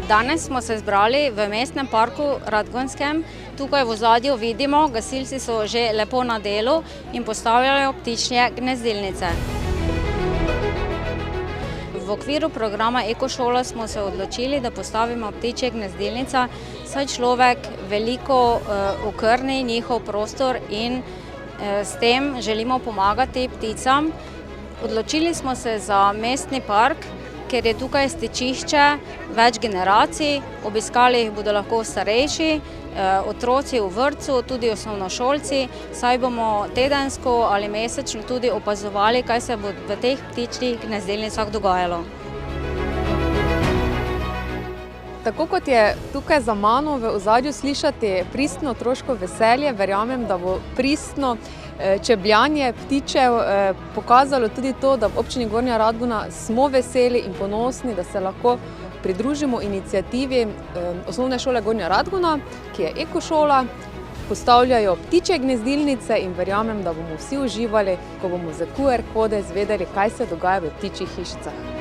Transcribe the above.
Danes smo se zbrali v mestnem parku Radgonskem. Tukaj v ozadju vidimo, gasilci so že lepo na delu in postavljajo ptičje gnezdilnice. V okviru programa Ekošola smo se odločili, da postavimo ptičje gnezdilnice, saj človek veliko okrni njihov prostor in s tem želimo pomagati pticam. Odločili smo se za mestni park, ker je tukaj stičišče več generacij, obiskali jih bodo lahko starejši, otroci v vrtcu, tudi osnovnošolci, saj bomo tedensko ali mesečno tudi opazovali, kaj se bo v teh ptičjih gnezdilnicah dogajalo. Tako kot je tukaj za mano v ozadju slišati pristno otroško veselje, verjamem, da bo pristno čebljanje ptičev pokazalo tudi to, da v občini Gornja Radgona smo veseli in ponosni, da se lahko pridružimo iniciativi Osnovne šole Gornja Radgona, ki je ekošola. Postavljajo ptičje gnezdilnice in verjamem, da bomo vsi uživali, ko bomo z QR kode izvedeli, kaj se dogaja v ptičjih hišicah.